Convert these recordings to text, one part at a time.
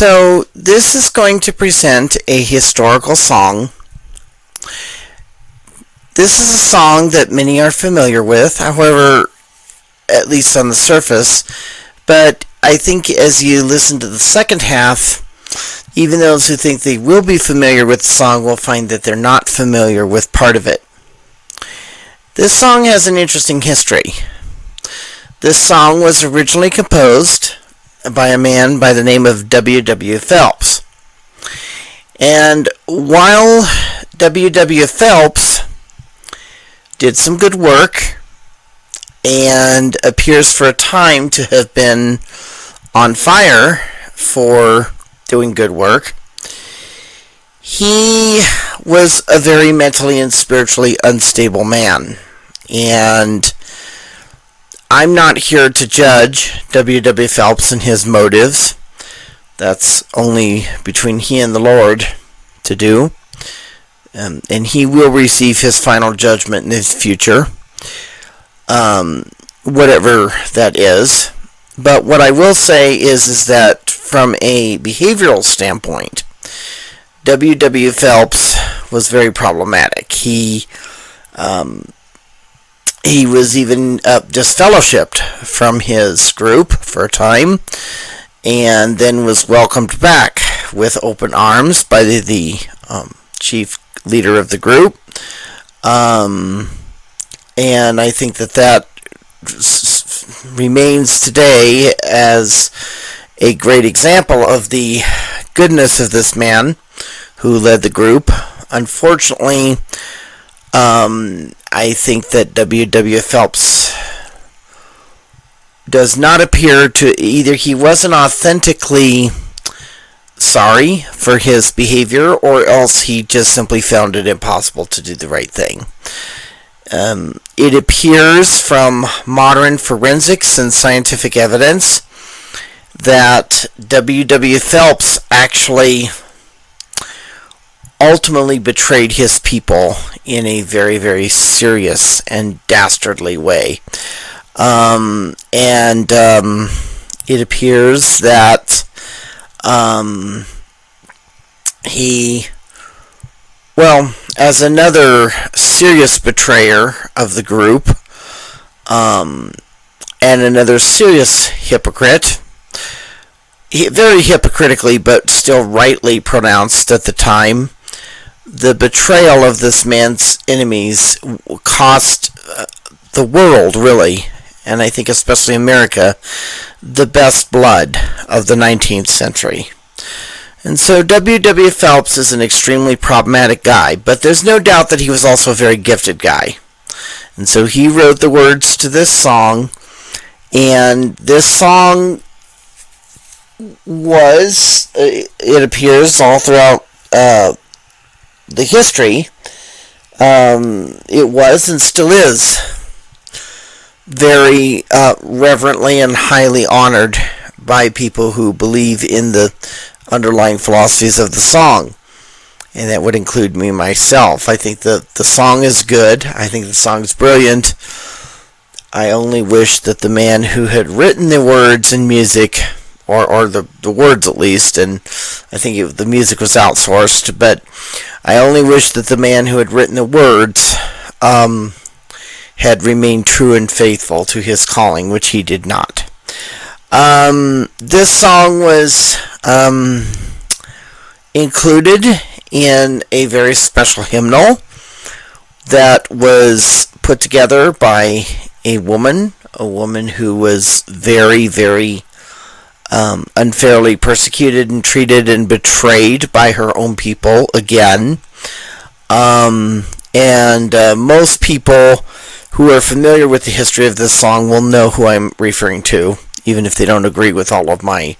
So this is going to present a historical song. This is a song that many are familiar with, however, at least on the surface, but I think as you listen to the second half, even those who think they will be familiar with the song will find that they're not familiar with part of it. This song has an interesting history. This song was originally composed by a man by the name of W. Phelps. And while W. Phelps did some good work and appears for a time to have been on fire for doing good work, he was a very mentally and spiritually unstable man. And I'm not here to judge W. Phelps and his motives. That's only between he and the Lord to do. And he will receive his final judgment in his future, whatever that is. But what I will say is that from a behavioral standpoint, W. Phelps was very problematic. He was even disfellowshipped from his group for a time, and then was welcomed back with open arms by the chief leader of the group. And I think that remains today as a great example of the goodness of this man who led the group. Unfortunately, I think that W. Phelps does not appear to, either he wasn't authentically sorry for his behavior, or else he just simply found it impossible to do the right thing. It appears from modern forensics and scientific evidence that W. Phelps actually ultimately betrayed his people in a very, very serious and dastardly way. It appears that he, as another serious betrayer of the group, and another serious hypocrite, very hypocritically but still rightly pronounced at the time, the betrayal of this man's enemies cost the world, really, and I think especially America, the best blood of the 19th century. And so W. Phelps is an extremely problematic guy, but there's no doubt that he was also a very gifted guy. And so he wrote the words to this song, and this song was, it appears all throughout the history, it was and still is very reverently and highly honored by people who believe in the underlying philosophies of the song. And that would include me myself. I think the song is good. I think the song is brilliant. I only wish that the man who had written the words and music, or the words at least, and I think the music was outsourced, but I only wish that the man who had written the words had remained true and faithful to his calling, which he did not. This song was included in a very special hymnal that was put together by a woman who was very, very unfairly persecuted and treated and betrayed by her own people again. Most people who are familiar with the history of this song will know who I'm referring to, even if they don't agree with all of my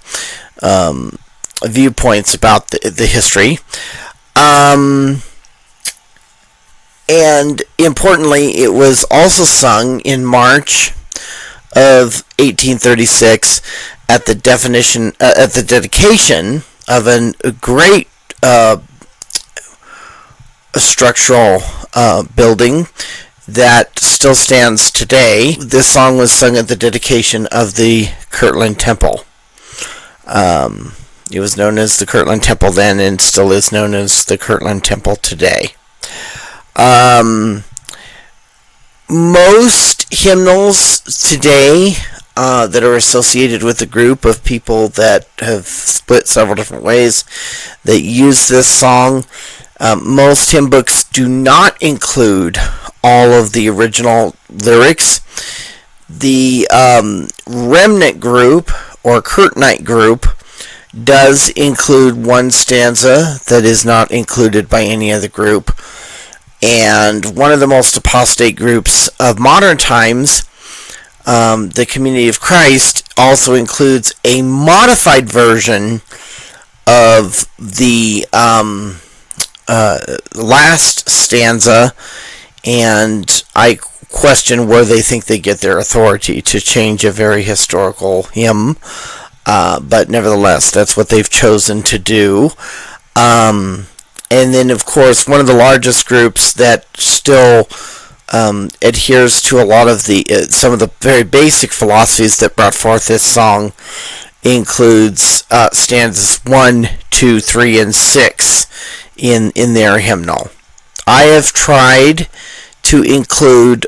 viewpoints about the history. And importantly, it was also sung in March of 1836 at the dedication of a great structural building that still stands today. This song was sung at the dedication of the Kirtland Temple. It was known as the Kirtland Temple then, and still is known as the Kirtland Temple today. Most hymnals today that are associated with a group of people that have split several different ways that use this song, most hymn books do not include all of the original lyrics. The remnant group or Kirtlandite group does include one stanza that is not included by any other group. And one of the most apostate groups of modern times, the Community of Christ, also includes a modified version of the last stanza, and I question where they think they get their authority to change a very historical hymn, but nevertheless, that's what they've chosen to do. And then, of course, one of the largest groups that still adheres to a lot of the some of the very basic philosophies that brought forth this song includes stanzas 1, 2, 3, and 6 in their hymnal. I have tried to include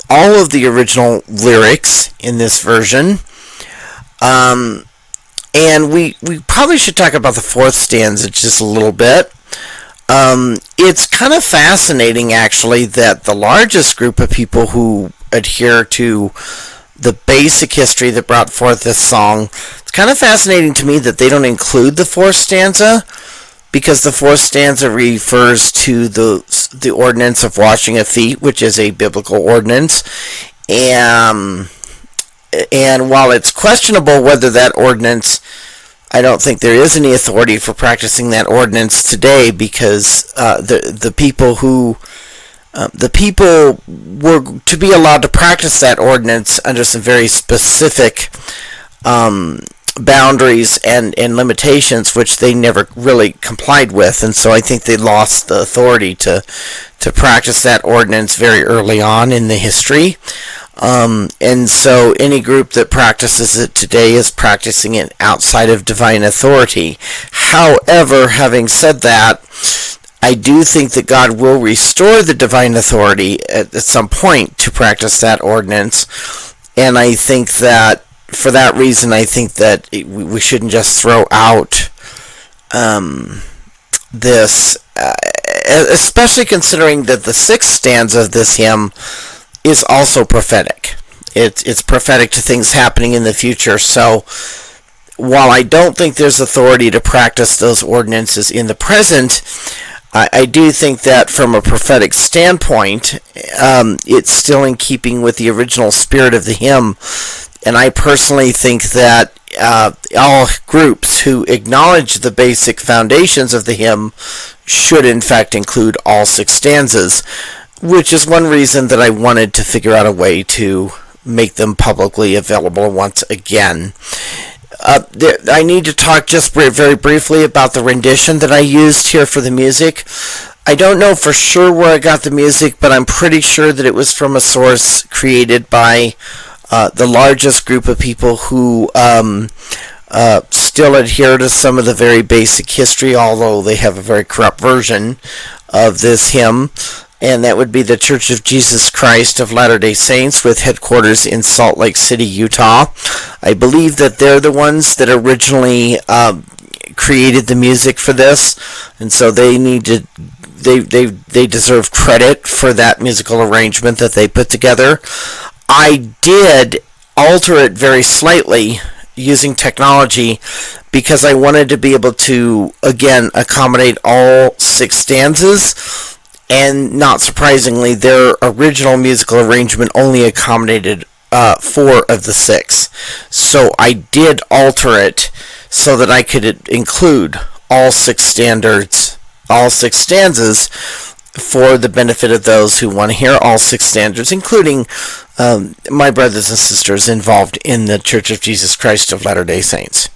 all of the original lyrics in this version. And we probably should talk about the fourth stanza just a little bit. It's kind of fascinating, actually, that the largest group of people who adhere to the basic history that brought forth this song, it's kind of fascinating to me that they don't include the fourth stanza, because the fourth stanza refers to the ordinance of washing of feet, which is a biblical ordinance, and while it's questionable whether that ordinance, I don't think there is any authority for practicing that ordinance today, because the people were to be allowed to practice that ordinance under some very specific boundaries and limitations, which they never really complied with, and so I think they lost the authority to practice that ordinance very early on in the history. And so any group that practices it today is practicing it outside of divine authority. However, having said that, I do think that God will restore the divine authority at some point to practice that ordinance. And I think that for that reason, I think that we shouldn't just throw out this, especially considering that the sixth stanza of this hymn is also prophetic. It's prophetic to things happening in the future. So while I don't think there's authority to practice those ordinances in the present, I do think that from a prophetic standpoint, it's still in keeping with the original spirit of the hymn. And I personally think that all groups who acknowledge the basic foundations of the hymn should in fact include all six stanzas, which is one reason that I wanted to figure out a way to make them publicly available once again. I need to talk just very briefly about the rendition that I used here for the music. I don't know for sure where I got the music, but I'm pretty sure that it was from a source created by the largest group of people who still adhere to some of the very basic history, although they have a very corrupt version of this hymn. And that would be the Church of Jesus Christ of Latter-day Saints, with headquarters in Salt Lake City, Utah. I believe that they're the ones that originally created the music for this, and so they deserve credit for that musical arrangement that they put together. I did alter it very slightly using technology because I wanted to be able to, again, accommodate all six stanzas. And not surprisingly, their original musical arrangement only accommodated 4 of the 6. So I did alter it so that I could include all six stanzas for the benefit of those who want to hear all six stanzas, including my brothers and sisters involved in the Church of Jesus Christ of Latter-day Saints.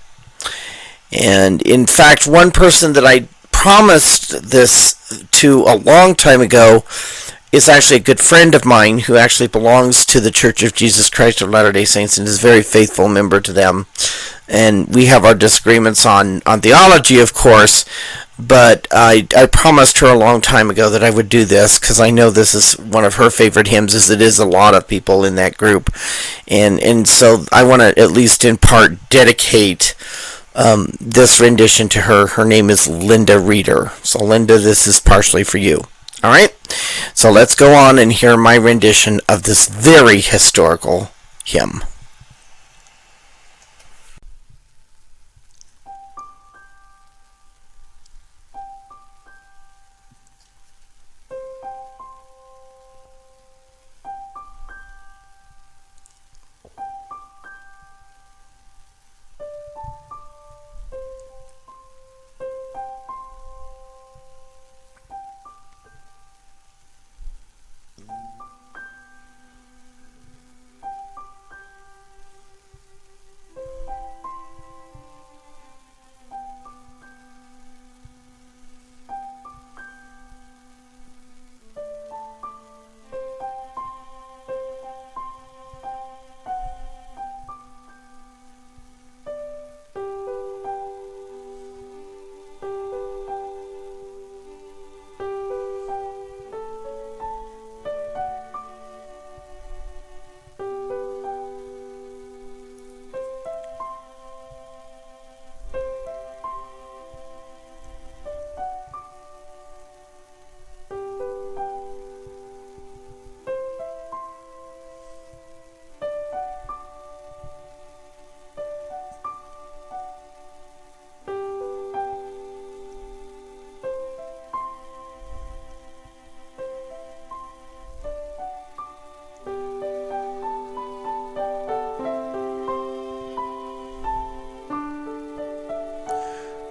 And in fact, one person that I promised this to a long time ago is actually a good friend of mine who actually belongs to the Church of Jesus Christ of Latter-day Saints and is a very faithful member to them. and we have our disagreements on theology, of course. But I promised her a long time ago that I would do this, because I know this is one of her favorite hymns, as it is a lot of people in that group. And so I want to at least in part dedicate this rendition to her. Her name is Linda Reeder. So Linda, this is partially for you. All right? So let's go on and hear my rendition of this very historical hymn.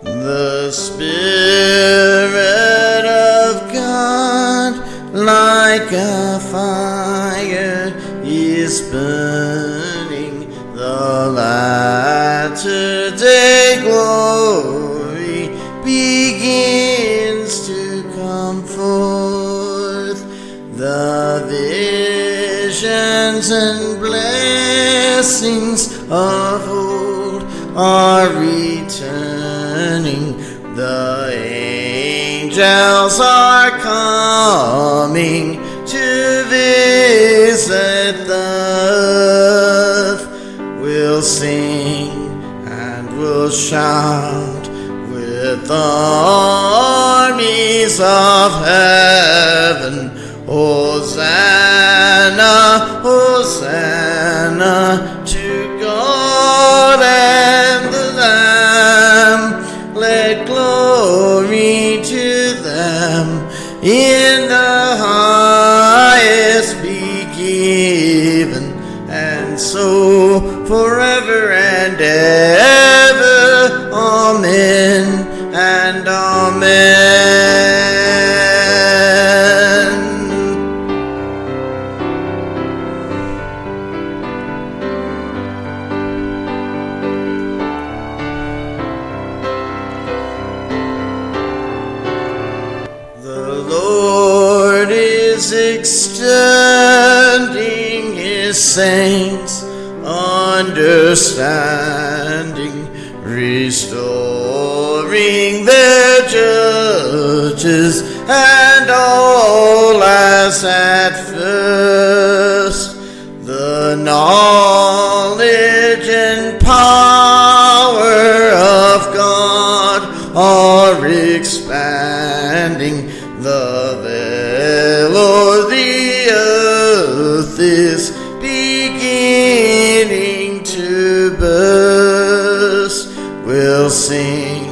The Spirit of God, like a fire, is burning. The latter day glory begins to come forth. The visions and blessings of old are returning. The angels are coming to visit the earth. We'll sing and we'll shout with the armies of heaven. Hosanna, Hosanna to God and the Lamb. Let glory to them in the highest be given, and so forever and ever. Amen and amen. Extending his saints understanding, restoring their judges and all as at first. The knowledge and power of God are expanding. The veil o'er the earth is beginning to burst. We'll sing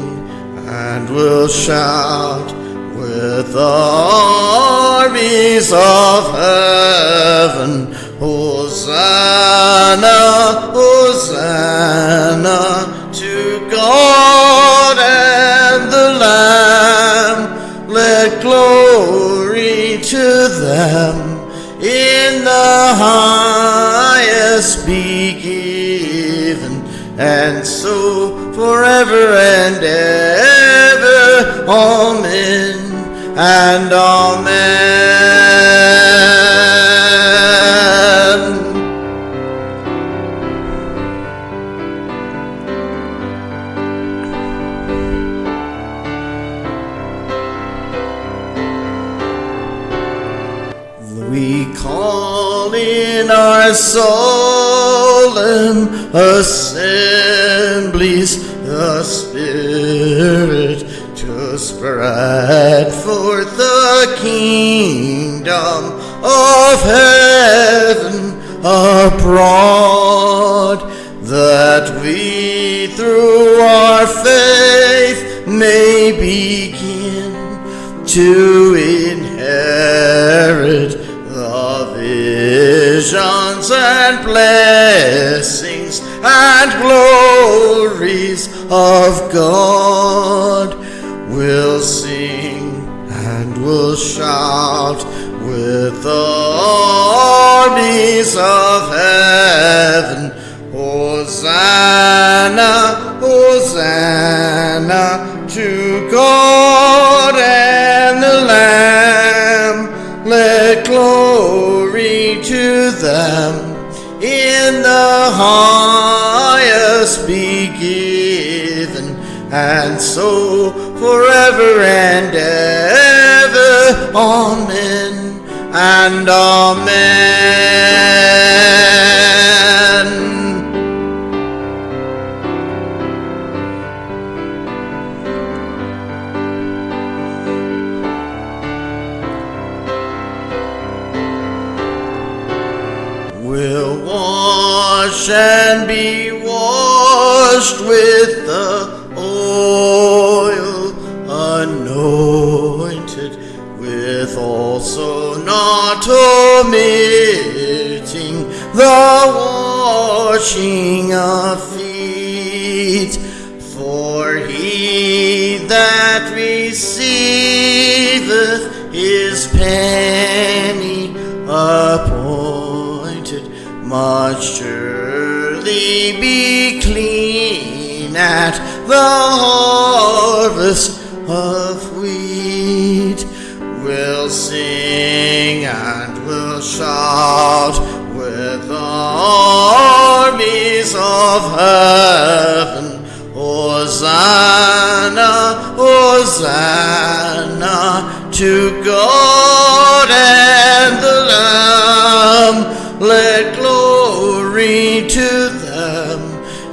and we'll shout with the armies of heaven. Hosanna, Hosanna to God and the Lamb. Let glory to them in the highest be given, and so forever and ever. Amen and amen. our solemn assemblies, the Spirit to spread forth the kingdom of heaven abroad, that we through our faith may begin to inherit the visions and blessings and glories of God. We'll sing and we'll shout with the armies of heaven, Hosanna, Hosanna to God and the Lamb. Let glory to them in the highest be given, and so forever and ever. Amen and amen. We'll wash and be washed with the oil anointed, with also not omitting the washing of feet. For he that receiveth his penny appointed must surely be clean at the harvest of wheat. We'll sing and we'll shout with the armies of heaven, Hosanna, Hosanna to God and the Lamb. Let glory to them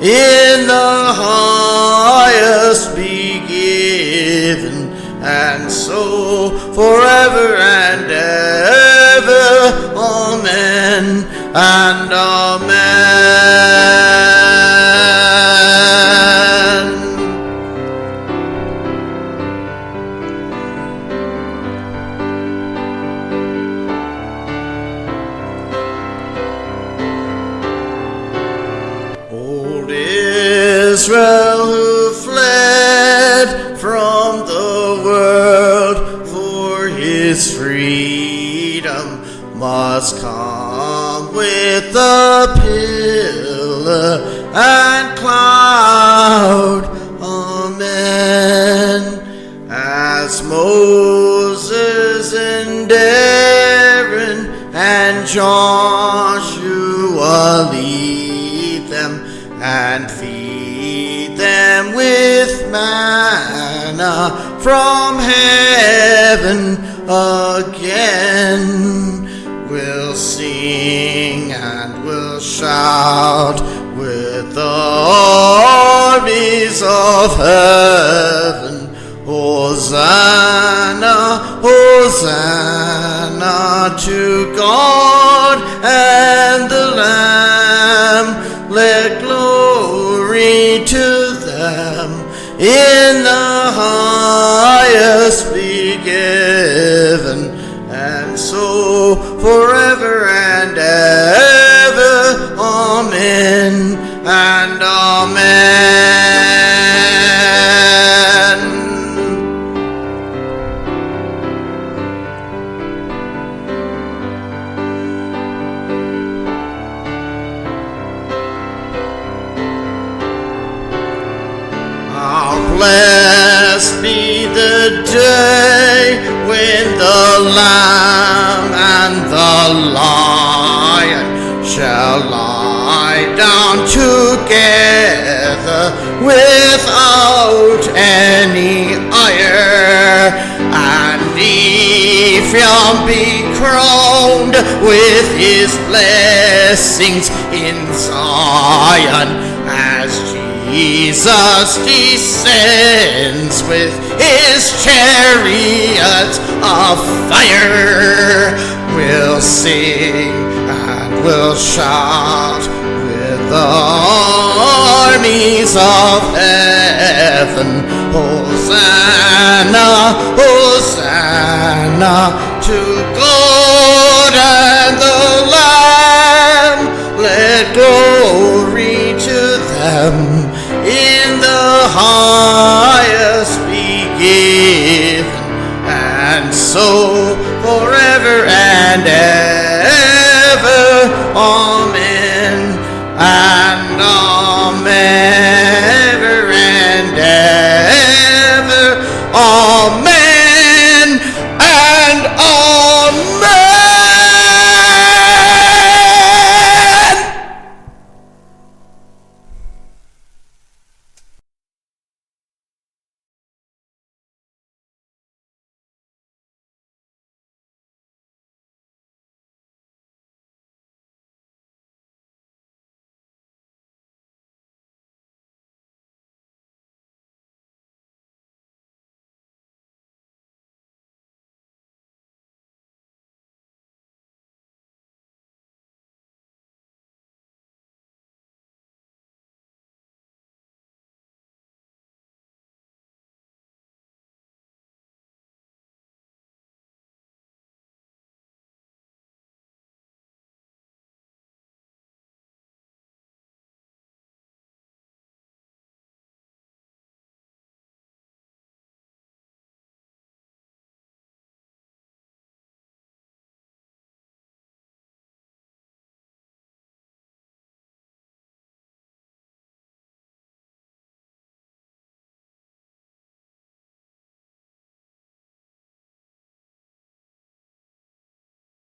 in the highest be given, and so forever and ever. Amen and amen. Old Israel who fled from the world for his freedom must come with the pillar and cloud. Amen. As Moses and Aaron and Joshua lead them and feed them with manna from heaven again. We'll sing and we'll shout with the armies of heaven, Hosanna, Hosanna to God and the Lamb. Let glory to them in the highest be given, and so forever and ever. Amen and amen. Blessed be the day when the Lamb and the Lion shall lie down together without any ire. And Ephraim be crowned with his blessings in Zion as Jesus descends with his chariots of fire. We'll sing and we'll shout with the armies of heaven. Hosanna, Hosanna to God and the Lamb. Let glory to them in the